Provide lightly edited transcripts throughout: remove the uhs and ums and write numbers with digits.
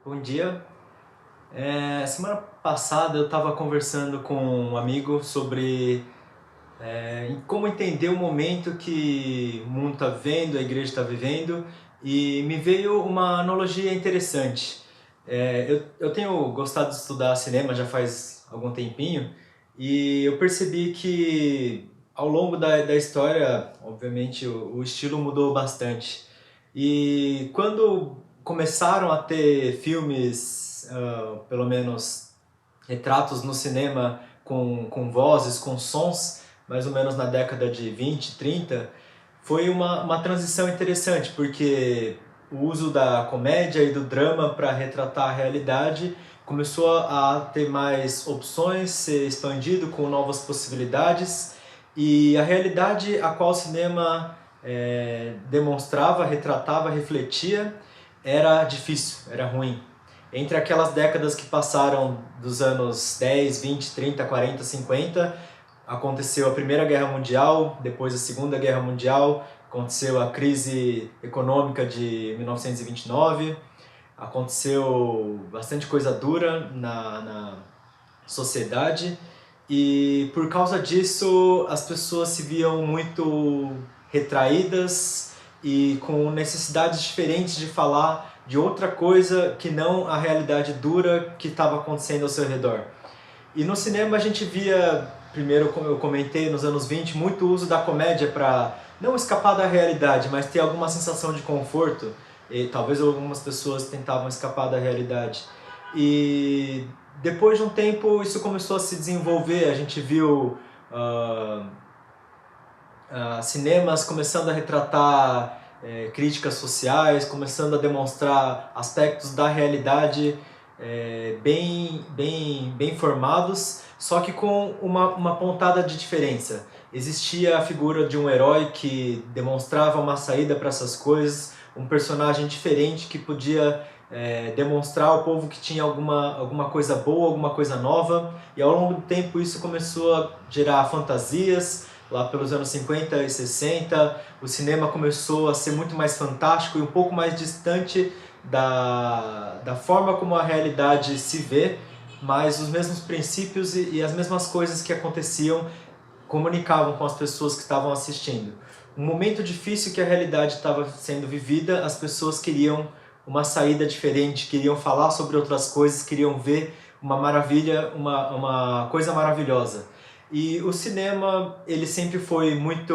Bom dia. Semana passada eu estava conversando com um amigo sobre como entender o momento que o mundo está vivendo, a igreja está vivendo, e me veio uma analogia interessante. Eu tenho gostado de estudar cinema já faz algum tempinho, e eu percebi que ao longo da história, obviamente, o estilo mudou bastante. E quando começaram a ter filmes, pelo menos retratos no cinema com vozes, com sons, mais ou menos na década de 20, 30, foi uma transição interessante, porque o uso da comédia e do drama para retratar a realidade começou a ter mais opções, ser expandido com novas possibilidades, e a realidade a qual o cinema demonstrava, retratava, refletia, era difícil, era ruim. Entre aquelas décadas que passaram dos anos 10, 20, 30, 40, 50, aconteceu a Primeira Guerra Mundial, depois a Segunda Guerra Mundial, aconteceu a crise econômica de 1929, aconteceu bastante coisa dura na sociedade, e por causa disso as pessoas se viam muito retraídas e com necessidades diferentes de falar de outra coisa que não a realidade dura que estava acontecendo ao seu redor. E no cinema a gente via, primeiro como eu comentei, nos anos 20, muito uso da comédia para não escapar da realidade, mas ter alguma sensação de conforto. E talvez algumas pessoas tentavam escapar da realidade. E depois de um tempo isso começou a se desenvolver, a gente viu cinemas começando a retratar críticas sociais, começando a demonstrar aspectos da realidade bem formados, só que com uma pontada de diferença. Existia a figura de um herói que demonstrava uma saída para essas coisas, um personagem diferente que podia demonstrar ao povo que tinha alguma coisa boa, alguma coisa nova, e ao longo do tempo isso começou a gerar fantasias. Lá pelos anos 50 e 60, o cinema começou a ser muito mais fantástico e um pouco mais distante da forma como a realidade se vê, mas os mesmos princípios e as mesmas coisas que aconteciam comunicavam com as pessoas que estavam assistindo. Um momento difícil que a realidade estava sendo vivida, as pessoas queriam uma saída diferente, queriam falar sobre outras coisas, queriam ver uma maravilha, uma coisa maravilhosa. E o cinema, ele sempre foi muito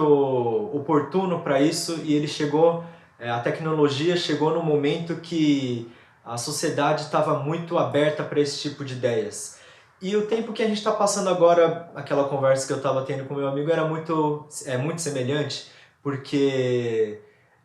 oportuno para isso, e ele chegou, a tecnologia chegou no momento que a sociedade estava muito aberta para esse tipo de ideias. E o tempo que a gente está passando agora, aquela conversa que eu estava tendo com meu amigo, era muito semelhante, porque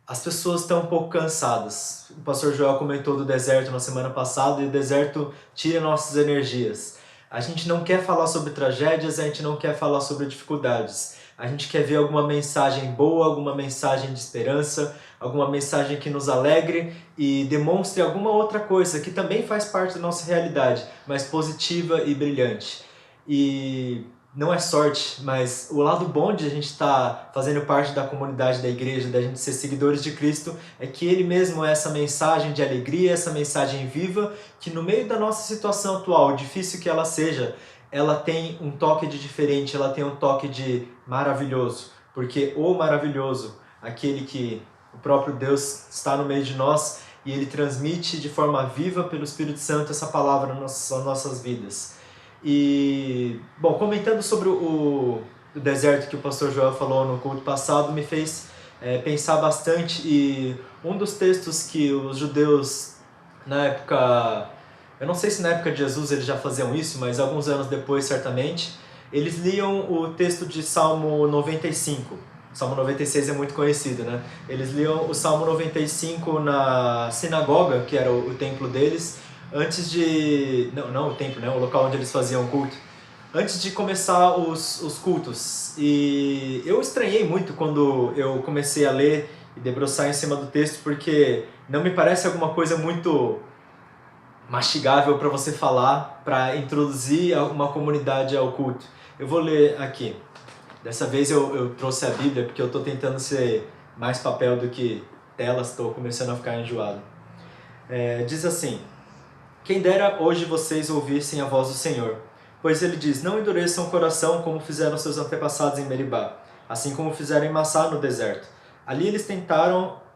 as pessoas estão um pouco cansadas. O pastor Joel comentou do deserto na semana passada, e o deserto tira nossas energias. A gente não quer falar sobre tragédias, a gente não quer falar sobre dificuldades. A gente quer ver alguma mensagem boa, alguma mensagem de esperança, alguma mensagem que nos alegre e demonstre alguma outra coisa que também faz parte da nossa realidade, mas positiva e brilhante. E não é sorte, mas o lado bom de a gente estar fazendo parte da comunidade da igreja, da gente ser seguidores de Cristo, é que Ele mesmo é essa mensagem de alegria, essa mensagem viva, que no meio da nossa situação atual, difícil que ela seja, ela tem um toque de diferente, ela tem um toque de maravilhoso, porque o maravilhoso, aquele que o próprio Deus está no meio de nós, e Ele transmite de forma viva pelo Espírito Santo essa palavra nas nossas vidas. E, bom, comentando sobre o deserto que o pastor Joel falou no culto passado, me fez pensar bastante, e um dos textos que os judeus, na época, eu não sei se na época de Jesus eles já faziam isso, mas alguns anos depois, certamente, eles liam o texto de Salmo 95. O Salmo 96 é muito conhecido, né? Eles liam o Salmo 95 na sinagoga, que era o templo deles, antes de... Não o templo, né? O local onde eles faziam o culto. Antes de começar os cultos. E eu estranhei muito quando eu comecei a ler e debruçar em cima do texto, porque não me parece alguma coisa muito mastigável para você falar, para introduzir uma comunidade ao culto. Eu vou ler aqui. Dessa vez eu trouxe a Bíblia porque eu estou tentando ser mais papel do que telas, estou começando a ficar enjoado. Diz assim: Quem dera hoje vocês ouvissem a voz do Senhor. Pois ele diz, não endureçam o coração como fizeram seus antepassados em Meribá, assim como fizeram em Massá no deserto. Ali eles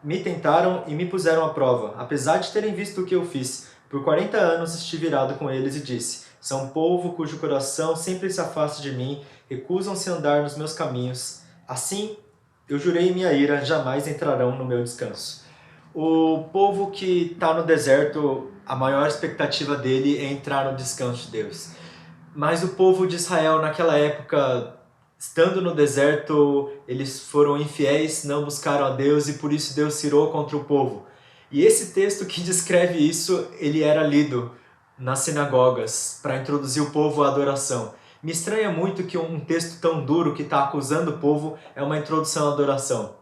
me tentaram e me puseram à prova, apesar de terem visto o que eu fiz. Por 40 anos estive irado com eles e disse, são um povo cujo coração sempre se afasta de mim, recusam-se a andar nos meus caminhos. Assim, eu jurei em minha ira, jamais entrarão no meu descanso. O povo que está no deserto, a maior expectativa dele é entrar no descanso de Deus. Mas o povo de Israel naquela época, estando no deserto, eles foram infiéis, não buscaram a Deus e por isso Deus se irou contra o povo. E esse texto que descreve isso, ele era lido nas sinagogas para introduzir o povo à adoração. Me estranha muito que um texto tão duro que está acusando o povo é uma introdução à adoração.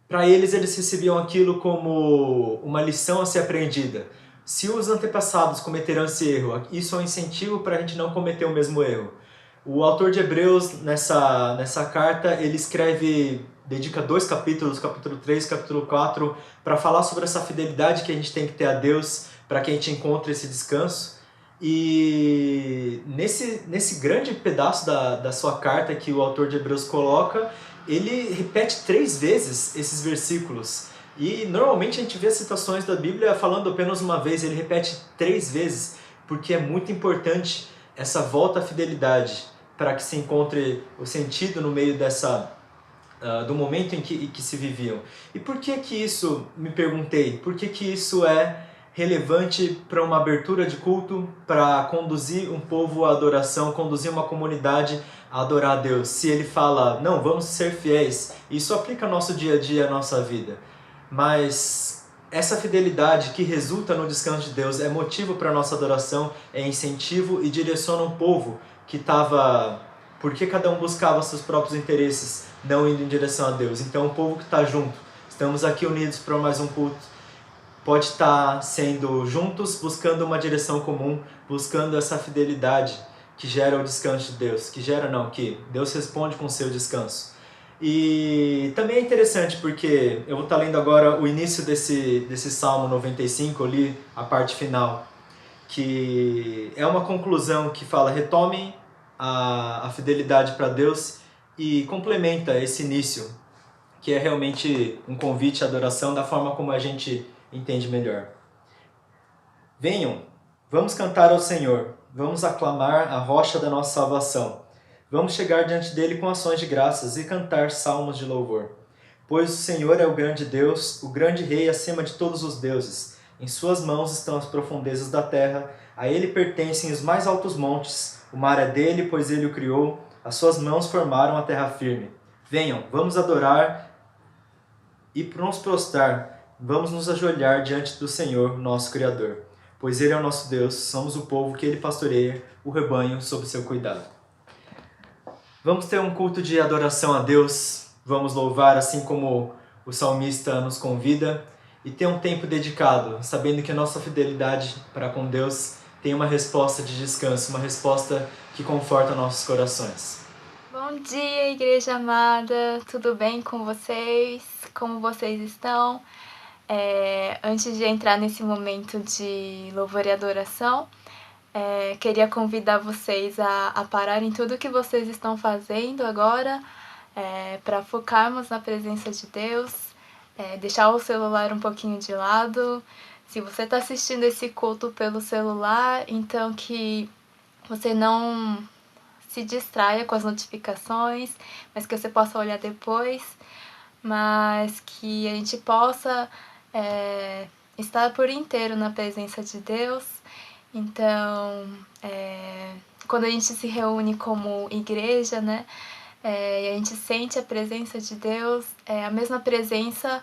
Para eles recebiam aquilo como uma lição a ser aprendida. Se os antepassados cometeram esse erro, isso é um incentivo para a gente não cometer o mesmo erro. O autor de Hebreus, nessa carta, ele escreve, dedica 2 capítulos, capítulo 3, capítulo 4, para falar sobre essa fidelidade que a gente tem que ter a Deus, para que a gente encontre esse descanso. E nesse grande pedaço da sua carta que o autor de Hebreus coloca, ele repete 3 vezes esses versículos. E normalmente a gente vê citações da Bíblia falando apenas uma vez, ele repete 3 vezes, porque é muito importante essa volta à fidelidade, para que se encontre o sentido no meio do momento em que se viviam. E por que isso, me perguntei, por que isso é relevante para uma abertura de culto, para conduzir um povo à adoração, conduzir uma comunidade a adorar a Deus? Se ele fala, não, vamos ser fiéis, isso aplica ao nosso dia a dia, à nossa vida. Mas essa fidelidade que resulta no descanso de Deus é motivo para a nossa adoração, é incentivo e direciona um povo que estava... Porque cada um buscava seus próprios interesses, não indo em direção a Deus. Então o povo que está junto, estamos aqui unidos para mais um culto, pode estar sendo juntos, buscando uma direção comum, buscando essa fidelidade que gera o descanso de Deus. Que Deus responde com o seu descanso. E também é interessante porque eu vou estar lendo agora o início desse Salmo 95, eu li a parte final, que é uma conclusão que fala, retomem a fidelidade para Deus e complementa esse início, que é realmente um convite à adoração da forma como a gente entende melhor. Venham, vamos cantar ao Senhor, vamos aclamar a rocha da nossa salvação. Vamos chegar diante dele com ações de graças e cantar salmos de louvor. Pois o Senhor é o grande Deus, o grande Rei acima de todos os deuses. Em suas mãos estão as profundezas da terra, a ele pertencem os mais altos montes. O mar é dele, pois ele o criou, as suas mãos formaram a terra firme. Venham, vamos adorar e nos prostrar, vamos nos ajoelhar diante do Senhor, nosso Criador. Pois ele é o nosso Deus, somos o povo que ele pastoreia, o rebanho sob seu cuidado. Vamos ter um culto de adoração a Deus, vamos louvar assim como o salmista nos convida e ter um tempo dedicado, sabendo que a nossa fidelidade para com Deus tem uma resposta de descanso, uma resposta que conforta nossos corações. Bom dia, igreja amada, tudo bem com vocês? Como vocês estão? Antes de entrar nesse momento de louvor e adoração, queria convidar vocês a pararem tudo que vocês estão fazendo agora, para focarmos na presença de Deus, deixar o celular um pouquinho de lado. Se você está assistindo esse culto pelo celular, então que você não se distraia com as notificações, mas que você possa olhar depois, mas que a gente possa estar por inteiro na presença de Deus. Então, quando a gente se reúne como igreja, né, e a gente sente a presença de Deus, a mesma presença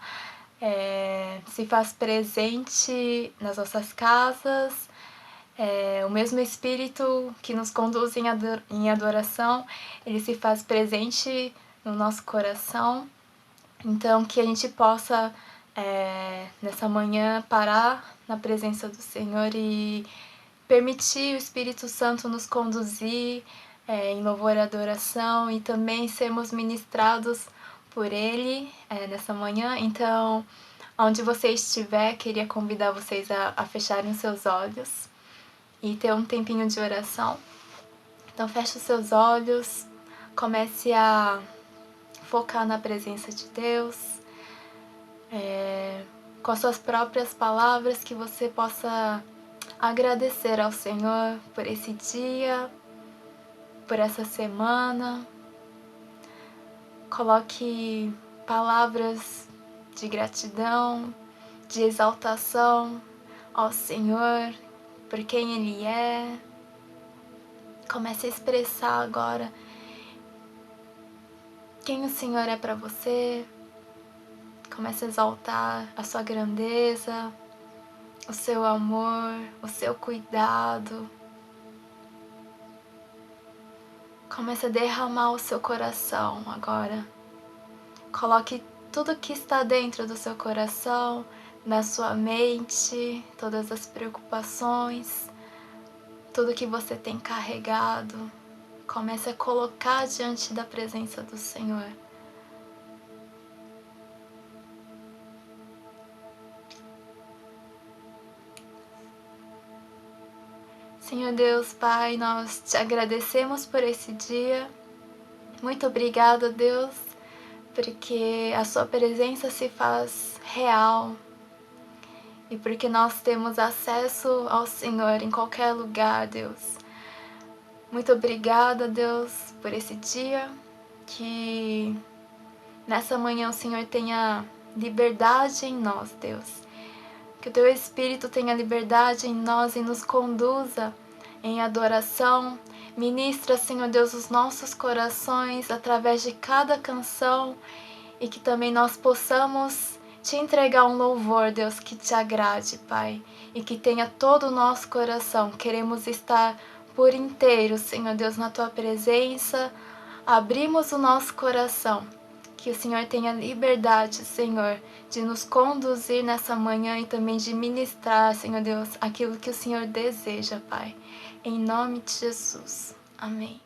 se faz presente nas nossas casas, o mesmo Espírito que nos conduz em adoração, ele se faz presente no nosso coração. Então, que a gente possa, nessa manhã, parar na presença do Senhor e permitir o Espírito Santo nos conduzir em louvor e adoração e também sermos ministrados por Ele nessa manhã. Então, onde você estiver, queria convidar vocês a fecharem os seus olhos. e ter um tempinho de oração. Então feche os seus olhos, comece a focar na presença de Deus, com as suas próprias palavras, que você possa agradecer ao Senhor por esse dia, por essa semana. Coloque palavras de gratidão, de exaltação ao Senhor, por quem Ele é. Comece a expressar agora quem o Senhor é para você. Comece a exaltar a sua grandeza, o seu amor, o seu cuidado. Comece a derramar o seu coração agora. Coloque tudo que está dentro do seu coração, na sua mente, todas as preocupações, tudo que você tem carregado. Comece a colocar diante da presença do Senhor. Senhor Deus, Pai, nós te agradecemos por esse dia. Muito obrigada, Deus, porque a sua presença se faz real e porque nós temos acesso ao Senhor em qualquer lugar, Deus. Muito obrigada, Deus, por esse dia, que nessa manhã o Senhor tenha liberdade em nós, Deus. Que o Teu Espírito tenha liberdade em nós e nos conduza em adoração. Ministra, Senhor Deus, os nossos corações através de cada canção e que também nós possamos Te entregar um louvor, Deus, que Te agrade, Pai, e que tenha todo o nosso coração. Queremos estar por inteiro, Senhor Deus, na Tua presença. Abrimos o nosso coração. Que o Senhor tenha liberdade, Senhor, de nos conduzir nessa manhã e também de ministrar, Senhor Deus, aquilo que o Senhor deseja, Pai. Em nome de Jesus. Amém.